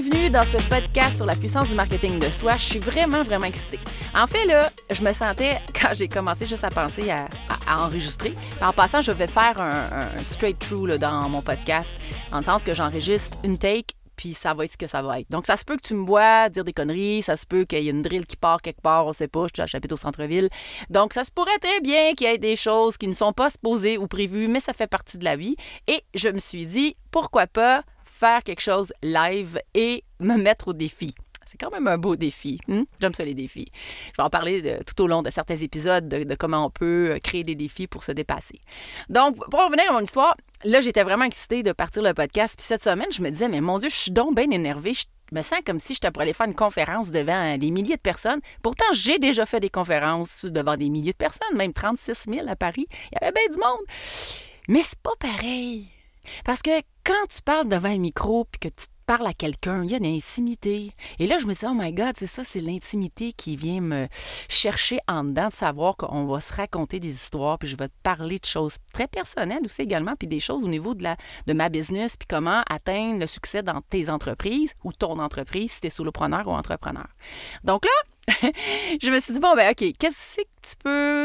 bienvenue dans ce podcast sur la puissance du marketing de soi. Je suis vraiment excitée. En fait, là, je me sentais, quand j'ai commencé juste à penser à enregistrer, en passant, je vais faire un straight-through là, dans mon podcast, dans le sens que j'enregistre une take, puis ça va être ce que ça va être. Donc, ça se peut que tu me vois dire des conneries, ça se peut qu'il y ait une drill qui part quelque part, on sait pas, je j'habite au centre-ville. Donc, ça se pourrait très bien qu'il y ait des choses qui ne sont pas supposées ou prévues, mais ça fait partie de la vie. Et je me suis dit, pourquoi pas faire quelque chose live et me mettre au défi. C'est quand même un beau défi. J'aime ça, les défis. Je vais en parler tout au long de certains épisodes de comment on peut créer des défis pour se dépasser. Donc, pour revenir à mon histoire, là, j'étais vraiment excitée de partir le podcast. Puis cette semaine, je me disais, mais mon Dieu, je suis donc bien énervée. Je me sens comme si j'étais pour aller faire une conférence devant des milliers de personnes. Pourtant, j'ai déjà fait des conférences devant des milliers de personnes, même 36 000 à Paris. Il y avait bien du monde. Mais c'est pas pareil. Parce que quand tu parles devant un micro puis que tu parles à quelqu'un, il y a une intimité. Et là, je me dis, oh my God, c'est ça, c'est l'intimité qui vient me chercher en dedans, de savoir qu'on va se raconter des histoires, puis je vais te parler de choses très personnelles aussi également, puis des choses au niveau de ma business, puis comment atteindre le succès dans tes entreprises ou ton entreprise si tu es solopreneur ou entrepreneur. Donc là, je me suis dit, bon, ben OK,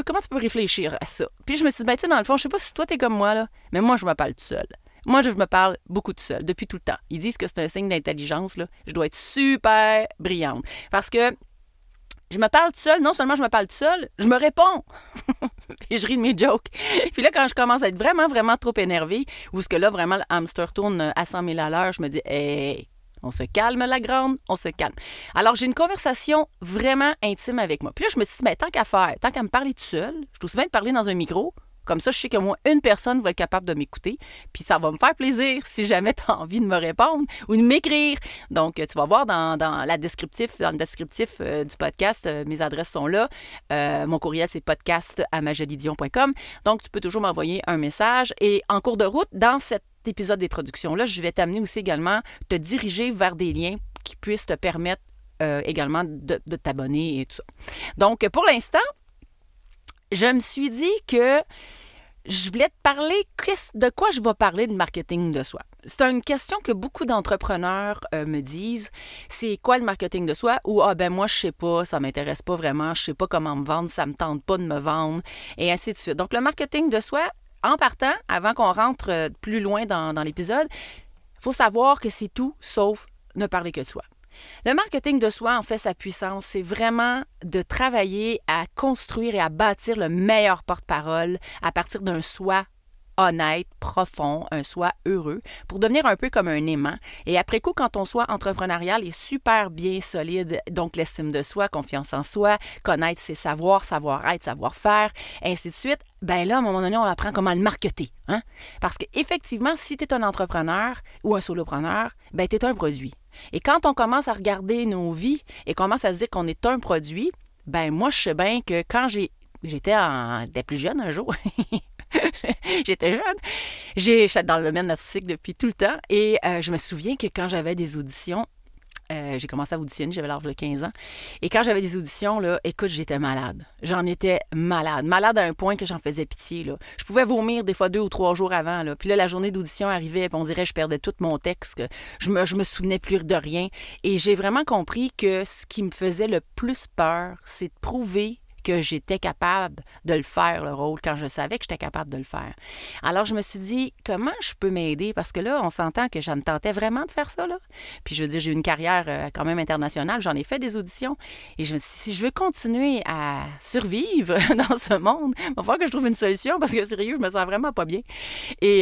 comment tu peux réfléchir à ça? Puis je me suis dit, ben tu sais, dans le fond, je sais pas si toi, t'es comme moi, là, mais moi, je me parle tout seul. Moi, je me parle beaucoup tout seul, depuis tout le temps. Ils disent que c'est un signe d'intelligence, là. Je dois être super brillante. Parce que je me parle tout seul, non seulement je me parle tout seul, je me réponds. Puis je ris de mes jokes. Puis là, quand je commence à être vraiment trop énervée, ou ce que là, vraiment, le hamster tourne à 100 000 à l'heure, je me dis, hey, on se calme, la grande, on se calme. Alors, j'ai une conversation vraiment intime avec moi. Puis là, je me suis dit, ben, tant qu'à faire, tant qu'à me parler tout seul, je dois aussi bien te parler dans un micro. Comme ça, je sais que moi, une personne va être capable de m'écouter. Puis ça va me faire plaisir si jamais tu as envie de me répondre ou de m'écrire. Donc, tu vas voir dans le descriptif du podcast, mes adresses sont là. Mon courriel, c'est podcast@majolidion.com. Donc, tu peux toujours m'envoyer un message. Et en cours de route, dans cet épisode d'introduction-là, je vais t'amener aussi également, te diriger vers des liens qui puissent te permettre également de t'abonner et tout ça. Donc, pour l'instant, je me suis dit que je voulais te parler de quoi je vais parler de marketing de soi. C'est une question que beaucoup d'entrepreneurs me disent. C'est quoi le marketing de soi? Ou, moi, je sais pas, ça m'intéresse pas vraiment, je sais pas comment me vendre, ça me tente pas de me vendre, et ainsi de suite. Donc, le marketing de soi, en partant, avant qu'on rentre plus loin dans l'épisode, il faut savoir que c'est tout sauf ne parler que de soi. Le marketing de soi, en fait, sa puissance, c'est vraiment de travailler à construire et à bâtir le meilleur porte-parole à partir d'un soi honnête, profond, un soi heureux, pour devenir un peu comme un aimant. Et après coup, quand ton soi entrepreneurial est super bien solide, donc l'estime de soi, confiance en soi, connaître ses savoirs, savoir-être, savoir-faire, ainsi de suite, ben là, à un moment donné, on apprend comment le marketer. Hein? Parce qu'effectivement, si tu es un entrepreneur ou un solopreneur, ben tu es un produit. Et quand on commence à regarder nos vies et commence à se dire qu'on est un produit, ben moi, je sais bien que quand j'étais plus jeune un jour, j'étais jeune, j'étais dans le domaine artistique depuis tout le temps et je me souviens que quand j'avais des auditions, j'ai commencé à auditionner, j'avais l'âge de 15 ans. Et quand j'avais des auditions, là, écoute, j'étais malade. J'en étais malade. Malade à un point que j'en faisais pitié. Là. Je pouvais vomir des fois 2 ou 3 jours avant. Là. Puis là, la journée d'audition arrivait et on dirait que je perdais tout mon texte. Je me souvenais plus de rien. Et j'ai vraiment compris que ce qui me faisait le plus peur, c'est de prouver que j'étais capable de le faire, le rôle, quand je savais que j'étais capable de le faire. Alors, je me suis dit, comment je peux m'aider? Parce que là, on s'entend que je me tentais vraiment de faire ça, là. Puis, je veux dire, j'ai eu une carrière quand même internationale. J'en ai fait des auditions. Et je me suis dit, si je veux continuer à survivre dans ce monde, il va falloir que je trouve une solution parce que, sérieux, je me sens vraiment pas bien. Et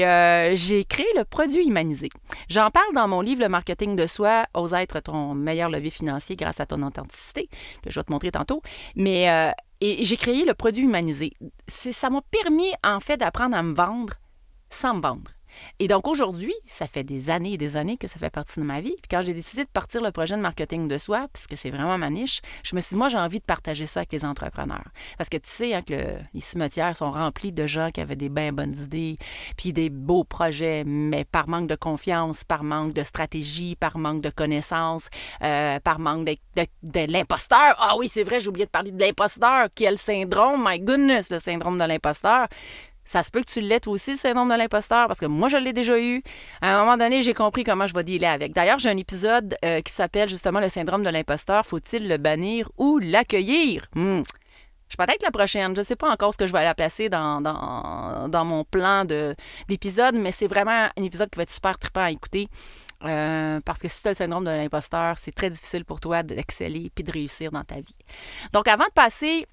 j'ai créé le produit humanisé. J'en parle dans mon livre, Le marketing de soi, ose être ton meilleur levier financier grâce à ton authenticité, que je vais te montrer tantôt. Mais et j'ai créé le produit humanisé. Ça m'a permis, en fait, d'apprendre à me vendre sans me vendre. Et donc, aujourd'hui, ça fait des années et des années que ça fait partie de ma vie. Puis quand j'ai décidé de partir le projet de marketing de soi, puisque c'est vraiment ma niche, je me suis dit, moi, j'ai envie de partager ça avec les entrepreneurs. Parce que tu sais hein, que les cimetières sont remplis de gens qui avaient des bien bonnes idées, puis des beaux projets, mais par manque de confiance, par manque de stratégie, par manque de connaissances, par manque de l'imposteur. Ah oui, c'est vrai, j'ai oublié de parler de l'imposteur. Quel syndrome, my goodness, le syndrome de l'imposteur. Ça se peut que tu l'aies toi aussi, le syndrome de l'imposteur, parce que moi, je l'ai déjà eu. À un moment donné, j'ai compris comment je vais dealer avec. D'ailleurs, j'ai un épisode qui s'appelle justement le syndrome de l'imposteur. Faut-il le bannir ou l'accueillir? Je vais peut-être la prochaine. Je ne sais pas encore ce que je vais la placer dans mon plan d'épisode, mais c'est vraiment un épisode qui va être super trippant à écouter. Parce que si tu as le syndrome de l'imposteur, c'est très difficile pour toi d'exceller et de réussir dans ta vie. Donc, avant de passer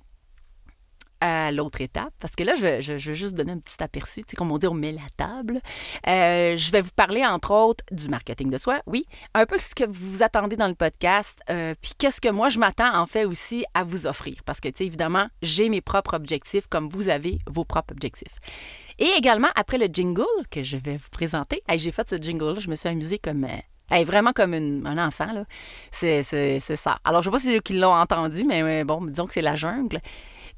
à l'autre étape, parce que là, je vais juste donner un petit aperçu, tu sais, comme on dit, on met la table. Je vais vous parler, entre autres, du marketing de soi, oui, un peu ce que vous attendez dans le podcast, puis qu'est-ce que moi, je m'attends, en fait, aussi à vous offrir. Parce que, tu sais, évidemment, j'ai mes propres objectifs, comme vous avez vos propres objectifs. Et également, après le jingle que je vais vous présenter, j'ai fait ce jingle-là, je me suis amusée comme... vraiment comme un enfant, là. C'est ça. Alors, je ne sais pas si ceux qui l'ont entendu, mais bon, disons que c'est la jungle.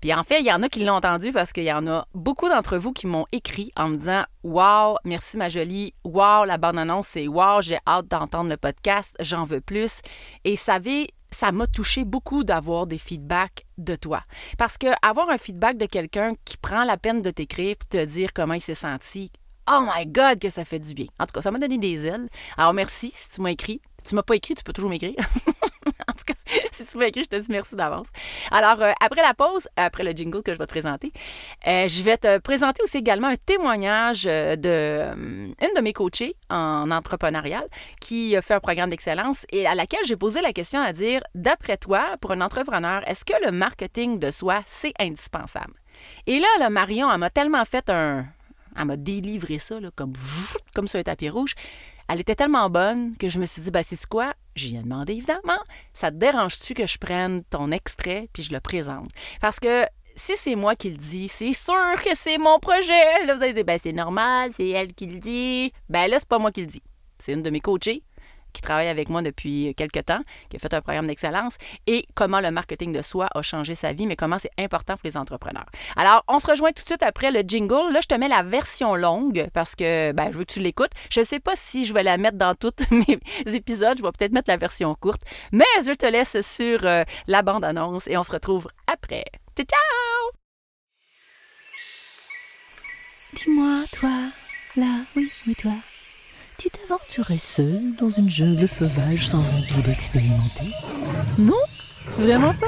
Puis en fait, il y en a qui l'ont entendu parce qu'il y en a beaucoup d'entre vous qui m'ont écrit en me disant « Wow, merci ma jolie. Wow, la bande-annonce, c'est wow, j'ai hâte d'entendre le podcast, j'en veux plus. » Et savez, ça m'a touché beaucoup d'avoir des feedbacks de toi. Parce que avoir un feedback de quelqu'un qui prend la peine de t'écrire et te dire comment il s'est senti, oh my God, que ça fait du bien. En tout cas, ça m'a donné des ailes. Alors merci si tu m'as écrit. Si tu m'as pas écrit, tu peux toujours m'écrire. En tout cas, si tu m'as écrit, je te dis merci d'avance. Alors, après la pause, après le jingle que je vais te présenter, je vais te présenter aussi également un témoignage d'une de mes coachées en entrepreneurial qui a fait un programme d'excellence et à laquelle j'ai posé la question à dire, d'après toi, pour un entrepreneur, est-ce que le marketing de soi, c'est indispensable? Et là, Marion, elle m'a tellement fait elle m'a délivré ça, là, comme sur un tapis rouge. Elle était tellement bonne que je me suis dit, c'est quoi? J'y ai demandé, évidemment. Ça te dérange-tu que je prenne ton extrait puis je le présente? Parce que si c'est moi qui le dis, c'est sûr que c'est mon projet. Là, vous allez dire, c'est normal, c'est elle qui le dit. Là, c'est pas moi qui le dis. C'est une de mes coachées qui travaille avec moi depuis quelques temps, qui a fait un programme d'excellence, et comment le marketing de soi a changé sa vie, mais comment c'est important pour les entrepreneurs. Alors, on se rejoint tout de suite après le jingle. Là, je te mets la version longue parce que je veux que tu l'écoutes. Je ne sais pas si je vais la mettre dans tous mes épisodes. Je vais peut-être mettre la version courte, mais je te laisse sur la bande-annonce et on se retrouve après. Ciao! Dis-moi, toi, là, oui, toi. Tu t'aventurais seul dans une jungle sauvage sans un guide expérimenté? Non? Vraiment pas?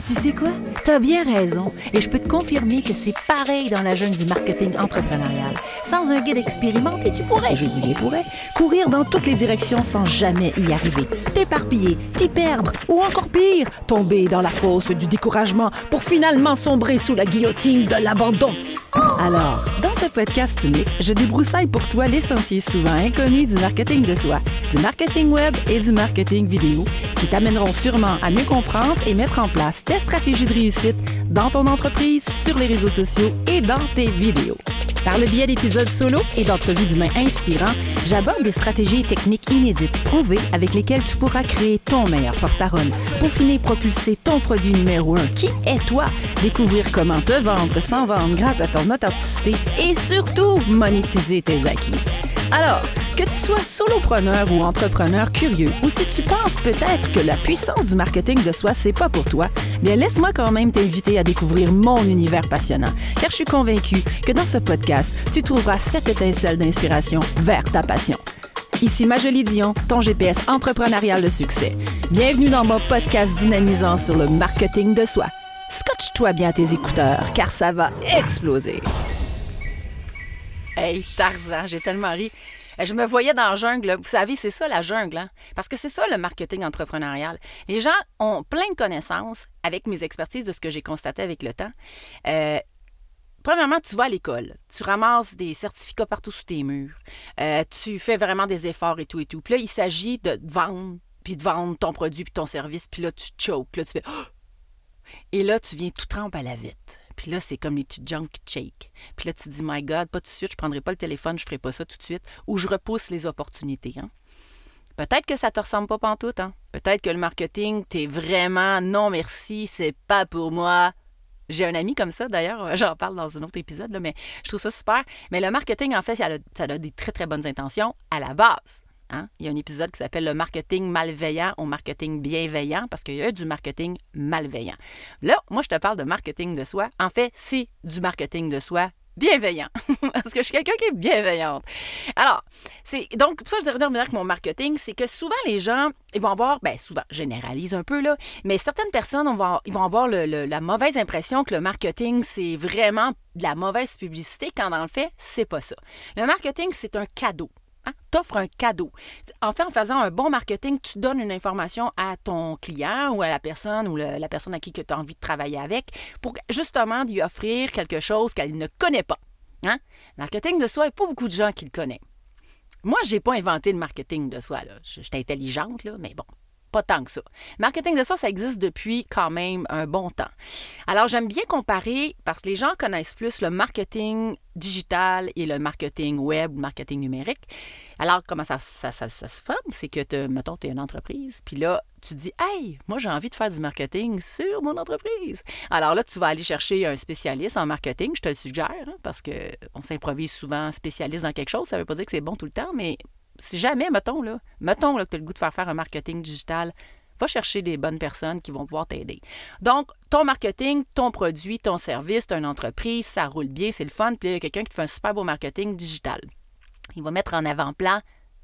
Tu sais quoi? T'as bien raison. Et je peux te confirmer que c'est pareil dans la jungle du marketing entrepreneurial. Sans un guide expérimenté, tu pourrais, je dis bien pourrais, courir dans toutes les directions sans jamais y arriver. T'éparpiller, t'y perdre, ou encore pire, tomber dans la fosse du découragement pour finalement sombrer sous la guillotine de l'abandon. Alors, dans ce podcast unique, je débroussaille pour toi les sentiers souvent inconnus du marketing de soi, du marketing web et du marketing vidéo qui t'amèneront sûrement à mieux comprendre et mettre en place tes stratégies de réussite dans ton entreprise, sur les réseaux sociaux et dans tes vidéos. Par le biais d'épisodes solo et d'entrevues d'humains inspirants, j'aborde des stratégies et techniques inédites, prouvées, avec lesquelles tu pourras créer ton meilleur porte-parole, peaufiner et propulser ton produit numéro 1, qui est toi, découvrir comment te vendre sans vendre grâce à ton authenticité et surtout monétiser tes acquis. Alors, que tu sois solopreneur ou entrepreneur curieux, ou si tu penses peut-être que la puissance du marketing de soi, c'est pas pour toi, bien laisse-moi quand même t'inviter à découvrir mon univers passionnant, car je suis convaincue que dans ce podcast, tu trouveras cette étincelle d'inspiration vers ta passion. Ici Majolie Dion, ton GPS entrepreneurial de succès. Bienvenue dans mon podcast dynamisant sur le marketing de soi. Scotche-toi bien tes écouteurs, car ça va exploser. Hey, Tarzan, j'ai tellement ri. Je me voyais dans la jungle. Vous savez, c'est ça la jungle, hein? Parce que c'est ça le marketing entrepreneurial. Les gens ont plein de connaissances avec mes expertises de ce que j'ai constaté avec le temps. Premièrement, tu vas à l'école. Tu ramasses des certificats partout sous tes murs. Tu fais vraiment des efforts et tout et tout. Puis là, il s'agit de te vendre, puis de vendre ton produit puis ton service. Puis là, tu choques. Là, tu fais... Et là, tu viens tout trempe à la vite. Puis là, c'est comme les petites jambes qui te shake. Puis là, tu te dis, my God, pas tout de suite, je prendrai pas le téléphone, je ferai pas ça tout de suite. Ou je repousse les opportunités. Hein? Peut-être que ça te ressemble pas pantoute. Hein? Peut-être que le marketing, t'es vraiment, non merci, c'est pas pour moi. J'ai un ami comme ça, d'ailleurs, j'en parle dans un autre épisode, là, mais je trouve ça super. Mais le marketing, en fait, ça a des très, très bonnes intentions à la base. Hein? Il y a un épisode qui s'appelle le marketing malveillant au marketing bienveillant parce qu'il y a du marketing malveillant. Là, moi, je te parle de marketing de soi. En fait, c'est du marketing de soi bienveillant. Parce que je suis quelqu'un qui est bienveillante. Alors, donc, pour ça, je dirais avec mon marketing, c'est que souvent, les gens, ils vont avoir, souvent, je généralise un peu, là, mais certaines personnes, ils vont avoir la mauvaise impression que le marketing, c'est vraiment de la mauvaise publicité, quand dans le fait, c'est pas ça. Le marketing, c'est un cadeau. Hein? T'offres un cadeau. En fait, en faisant un bon marketing, tu donnes une information à ton client ou à la personne ou la personne à qui tu as envie de travailler avec pour justement lui offrir quelque chose qu'elle ne connaît pas. Hein? Le marketing de soi, il n'y a pas beaucoup de gens qui le connaissent. Moi, je n'ai pas inventé le marketing de soi. Là. Je suis intelligente, là, mais bon, pas tant que ça. Le marketing de soi, ça existe depuis quand même un bon temps. Alors, j'aime bien comparer parce que les gens connaissent plus le marketing digital et le marketing web, le marketing numérique. Alors, comment ça se forme? C'est que, mettons, tu es une entreprise, puis là, tu dis « Hey, moi, j'ai envie de faire du marketing sur mon entreprise. » Alors là, tu vas aller chercher un spécialiste en marketing, je te le suggère, hein, parce qu'on s'improvise souvent spécialiste dans quelque chose. Ça ne veut pas dire que c'est bon tout le temps, mais si jamais, mettons là, que tu as le goût de faire un marketing digital, va chercher des bonnes personnes qui vont pouvoir t'aider. Donc, ton marketing, ton produit, ton service, tu as une entreprise, ça roule bien, c'est le fun, puis là, il y a quelqu'un qui te fait un super beau marketing digital. Il va mettre en avant-plan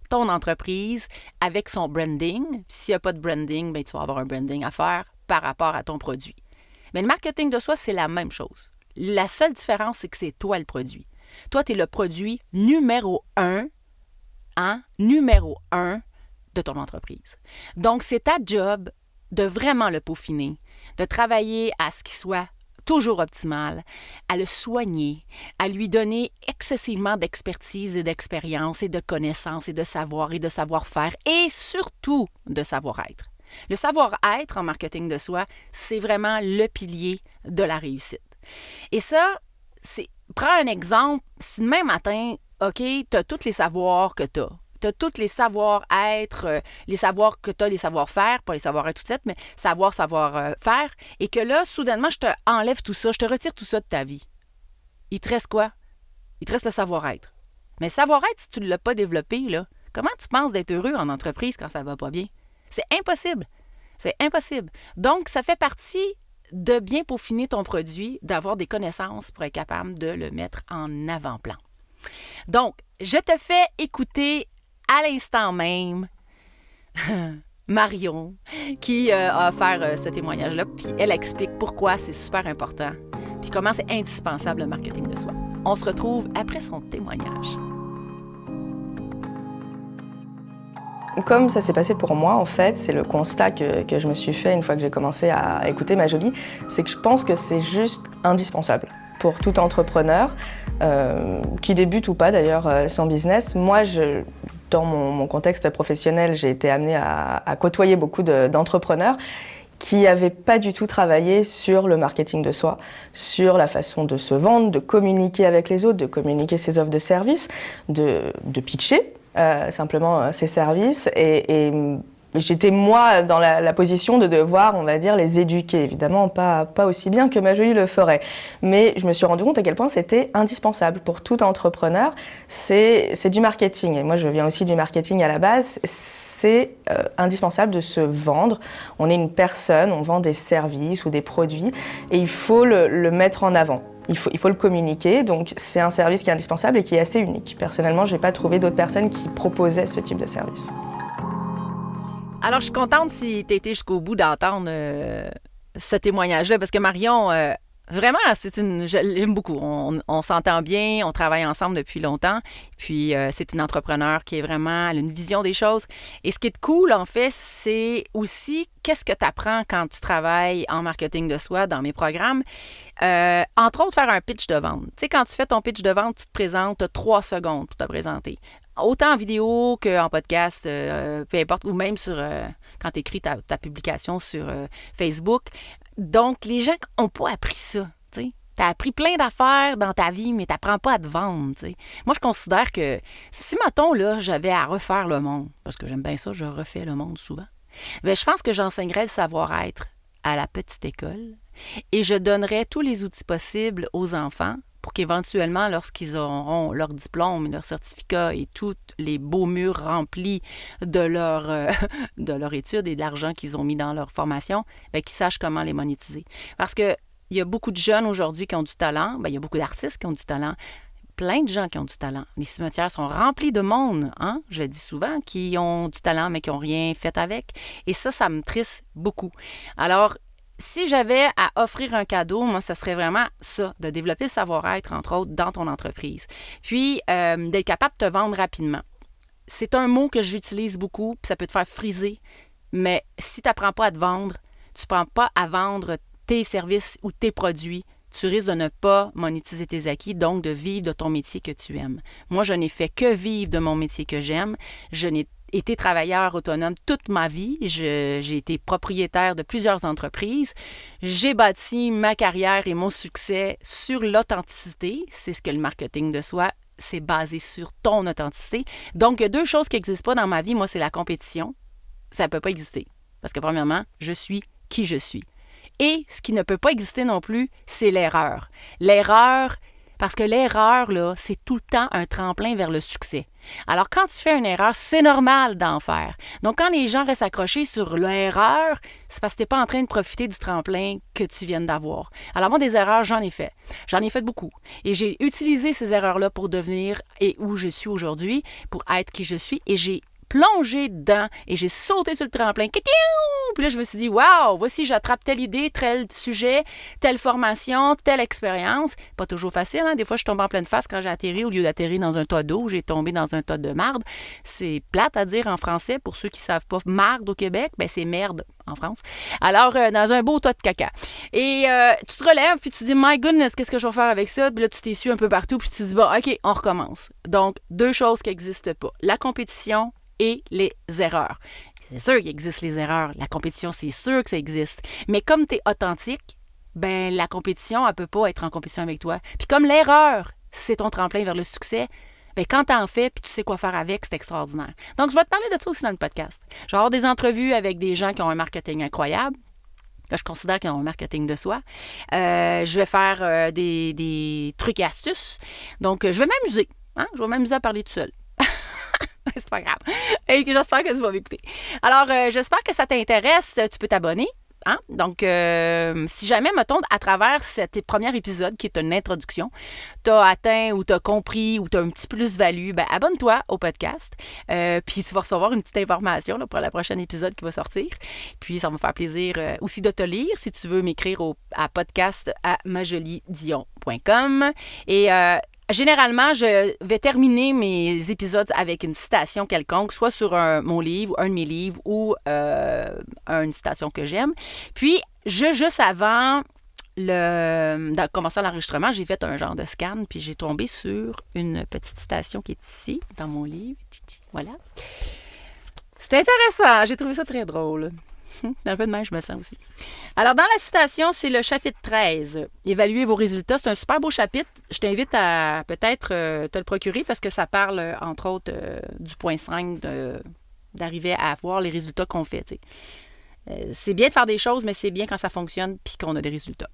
ton entreprise avec son branding. S'il n'y a pas de branding, tu vas avoir un branding à faire par rapport à ton produit. Mais le marketing de soi, c'est la même chose. La seule différence, c'est que c'est toi le produit. Toi, tu es le produit numéro un de ton entreprise. Donc, c'est ta job de vraiment le peaufiner, de travailler à ce qu'il soit toujours optimal, à le soigner, à lui donner excessivement d'expertise et d'expérience et de connaissances et de savoir et de savoir-faire et surtout de savoir-être. Le savoir-être en marketing de soi, c'est vraiment le pilier de la réussite. Et ça, prends un exemple, si demain matin, OK, tu as tous les savoirs que tu as. Tu as tous les savoir-être, les savoirs que tu as, les savoir-faire, pas les savoir-être tout de suite, mais savoir-faire, et que là, soudainement, je te enlève tout ça, je te retire tout ça de ta vie. Il te reste quoi? Il te reste le savoir-être. Mais le savoir-être, si tu ne l'as pas développé, là, comment tu penses d'être heureux en entreprise quand ça ne va pas bien? C'est impossible. C'est impossible. Donc, ça fait partie de bien peaufiner ton produit, d'avoir des connaissances pour être capable de le mettre en avant-plan. Donc, je te fais écouter à l'instant même Marion qui a offert ce témoignage-là, puis elle explique pourquoi c'est super important, puis comment c'est indispensable le marketing de soi. On se retrouve après son témoignage. Comme ça s'est passé pour moi, en fait, c'est le constat que je me suis fait une fois que j'ai commencé à écouter Ma Jolie, c'est que je pense que c'est juste indispensable pour tout entrepreneur, qui débute ou pas d'ailleurs son business. Moi, dans mon contexte professionnel, j'ai été amenée à côtoyer beaucoup d'entrepreneurs qui n'avaient pas du tout travaillé sur le marketing de soi, sur la façon de se vendre, de communiquer avec les autres, de communiquer ses offres de services, de pitcher simplement ses services. Et j'étais, moi, dans la position de devoir, on va dire, les éduquer. Évidemment, pas aussi bien que Ma Jolie le ferait. Mais je me suis rendu compte à quel point c'était indispensable pour tout entrepreneur. C'est du marketing. Et moi, je viens aussi du marketing à la base. C'est indispensable de se vendre. On est une personne, on vend des services ou des produits et il faut le mettre en avant. Il faut le communiquer, donc c'est un service qui est indispensable et qui est assez unique. Personnellement, je n'ai pas trouvé d'autres personnes qui proposaient ce type de service. Alors, je suis contente si tu as été jusqu'au bout d'entendre ce témoignage-là, parce que Marion, vraiment, j'aime beaucoup. On s'entend bien, on travaille ensemble depuis longtemps, puis c'est une entrepreneure qui est vraiment, elle a une vision des choses. Et ce qui est cool, en fait, c'est aussi qu'est-ce que tu apprends quand tu travailles en marketing de soi dans mes programmes. Entre autres, faire un pitch de vente. Tu sais, quand tu fais ton pitch de vente, tu te présentes, tu as 3 secondes pour te présenter. Autant en vidéo qu'en podcast, peu importe, ou même quand tu écris ta publication sur Facebook. Donc, les gens n'ont pas appris ça. Tu as appris plein d'affaires dans ta vie, mais tu n'apprends pas à te vendre. T'sais. Moi, je considère que si, mettons, là, j'avais à refaire le monde, parce que j'aime bien ça, je refais le monde souvent, bien, je pense que j'enseignerais le savoir-être à la petite école et je donnerais tous les outils possibles aux enfants pour qu'éventuellement, lorsqu'ils auront leur diplôme, leur certificat et tous les beaux murs remplis de leur étude et de l'argent qu'ils ont mis dans leur formation, bien, qu'ils sachent comment les monétiser. Parce que il y a beaucoup de jeunes aujourd'hui qui ont du talent. Bien, il y a beaucoup d'artistes qui ont du talent. Plein de gens qui ont du talent. Les cimetières sont remplis de monde, hein? Je le dis souvent, qui ont du talent, mais qui n'ont rien fait avec. Et ça me triste beaucoup. Alors, si j'avais à offrir un cadeau, moi, ça serait vraiment ça, de développer le savoir-être, entre autres, dans ton entreprise. Puis, d'être capable de te vendre rapidement. C'est un mot que j'utilise beaucoup, puis ça peut te faire friser. Mais si tu n'apprends pas à te vendre, tu ne apprends pas à vendre tes services ou tes produits, tu risques de ne pas monétiser tes acquis, donc de vivre de ton métier que tu aimes. Moi, je n'ai fait que vivre de mon métier que j'aime. Je n'ai été travailleur autonome toute ma vie. J'ai été propriétaire de plusieurs entreprises. J'ai bâti ma carrière et mon succès sur l'authenticité. C'est ce que le marketing de soi, c'est basé sur ton authenticité. Donc, il y a deux choses qui n'existent pas dans ma vie. Moi, c'est la compétition. Ça ne peut pas exister. Parce que premièrement, je suis qui je suis. Et ce qui ne peut pas exister non plus, c'est l'erreur. L'erreur, parce que l'erreur, là, c'est tout le temps un tremplin vers le succès. Alors, quand tu fais une erreur, c'est normal d'en faire. Donc, quand les gens restent accrochés sur l'erreur, c'est parce que tu n'es pas en train de profiter du tremplin que tu viens d'avoir. Alors, moi, des erreurs, j'en ai fait. J'en ai fait beaucoup. Et j'ai utilisé ces erreurs-là pour devenir et où je suis aujourd'hui, pour être qui je suis. Et j'ai plongé dedans et j'ai sauté sur le tremplin. Puis là, je me suis dit, waouh, voici, j'attrape telle idée, tel sujet, telle formation, telle expérience. Pas toujours facile, hein? Des fois, je tombe en pleine face quand j'ai atterri. Au lieu d'atterrir dans un tas d'eau, j'ai tombé dans un tas de marde. C'est plate à dire en français. Pour ceux qui ne savent pas, marde au Québec, ben c'est merde en France. Alors, dans un beau tas de caca. Et tu te relèves, puis tu te dis, my goodness, qu'est-ce que je vais faire avec ça? Puis là, tu t'essuies un peu partout, puis tu te dis, bon, OK, on recommence. Donc, deux choses qui n'existent pas. La compétition et les erreurs. C'est sûr qu'il existe les erreurs. La compétition, c'est sûr que ça existe. Mais comme tu es authentique, ben la compétition, elle ne peut pas être en compétition avec toi. Puis comme l'erreur, c'est ton tremplin vers le succès, ben quand tu en fais puis tu sais quoi faire avec, c'est extraordinaire. Donc, je vais te parler de ça aussi dans le podcast. Je vais avoir des entrevues avec des gens qui ont un marketing incroyable, que je considère qu'ils ont un marketing de soi. Je vais faire des trucs et astuces. Donc, je vais m'amuser. Hein? Je vais m'amuser à parler tout seul. C'est pas grave. Et j'espère que tu vas m'écouter. Alors, j'espère que ça t'intéresse. Tu peux t'abonner. Hein? Donc, si jamais, mettons, à travers cet premier épisode, qui est une introduction, tu as atteint ou tu as compris ou tu as un petit plus-value, ben, abonne-toi au podcast. Puis tu vas recevoir une petite information là, pour le prochain épisode qui va sortir. Puis ça va me faire plaisir aussi de te lire si tu veux m'écrire à podcast@majoliedion.com. Et généralement, je vais terminer mes épisodes avec une citation quelconque, soit sur mon livre, un de mes livres, ou une citation que j'aime. Puis, juste avant de commencer l'enregistrement, j'ai fait un genre de scan, puis j'ai tombé sur une petite citation qui est ici, dans mon livre. Voilà. C'est intéressant. J'ai trouvé ça très drôle. Un peu de même, je me sens aussi. Alors, dans la citation, c'est le chapitre 13. Évaluer vos résultats. C'est un super beau chapitre. Je t'invite à peut-être te le procurer parce que ça parle, entre autres, du point 5 d'arriver à voir les résultats qu'on fait. C'est bien de faire des choses, mais c'est bien quand ça fonctionne puis qu'on a des résultats.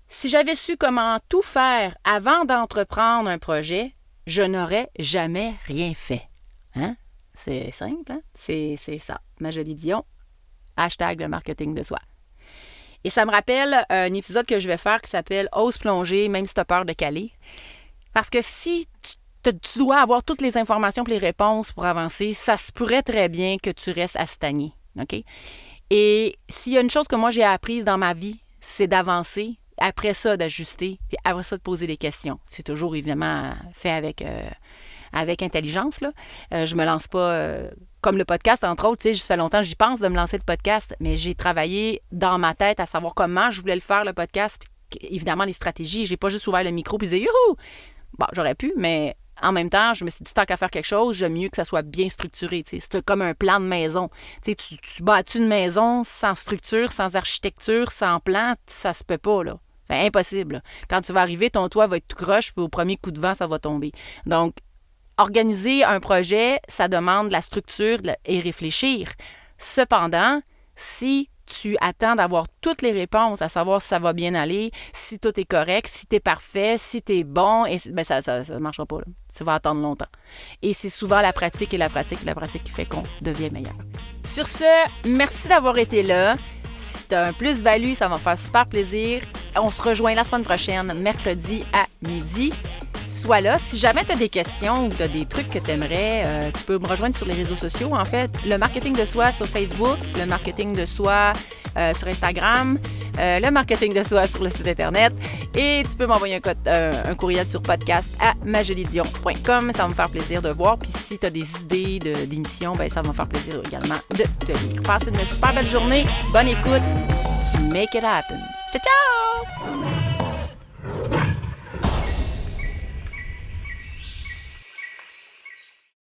Si j'avais su comment tout faire avant d'entreprendre un projet, je n'aurais jamais rien fait. Hein? C'est simple, hein? C'est ça. Majolie Dion. # le marketing de soi. Et ça me rappelle un épisode que je vais faire qui s'appelle « Ose plonger, même si tu as peur de caler ». Parce que si tu dois avoir toutes les informations et les réponses pour avancer, ça se pourrait très bien que tu restes à stagner. OK? Et s'il y a une chose que moi j'ai apprise dans ma vie, c'est d'avancer, après ça d'ajuster, puis après ça de poser des questions. C'est toujours évidemment fait avec intelligence. Là. Je me lance pas... comme le podcast, entre autres, ça fait longtemps que j'y pense de me lancer le podcast, mais j'ai travaillé dans ma tête à savoir comment je voulais le faire, le podcast, puis évidemment les stratégies. J'ai pas juste ouvert le micro et dit « Youhou! » Bon, j'aurais pu, mais en même temps, je me suis dit, tant qu'à faire quelque chose, j'aime mieux que ça soit bien structuré. C'est comme un plan de maison. Tu bâtis une maison sans structure, sans architecture, sans plan, ça se peut pas, là. C'est impossible. Là. Quand tu vas arriver, ton toit va être tout croche, puis au premier coup de vent, ça va tomber. Donc, organiser un projet, ça demande de la structure et réfléchir. Cependant, si tu attends d'avoir toutes les réponses, à savoir si ça va bien aller, si tout est correct, si tu es parfait, si tu es bon, ben ça ne marchera pas. Là. Tu vas attendre longtemps. Et c'est souvent la pratique qui fait qu'on devient meilleur. Sur ce, merci d'avoir été là. Si tu as un plus-value, ça va me faire super plaisir. on se rejoint la semaine prochaine, mercredi à midi. Sois là. Si jamais tu as des questions ou tu as des trucs que tu aimerais, tu peux me rejoindre sur les réseaux sociaux. En fait, le marketing de soi sur Facebook, le marketing de soi sur Instagram, le marketing de soi sur le site Internet. Et tu peux m'envoyer un courriel sur podcast@majolidion.com. Ça va me faire plaisir de voir. Puis si tu as des idées d'émissions, ben ça va me faire plaisir également de te lire. Passe une super belle journée. Bonne écoute. Make it happen. Ciao, ciao!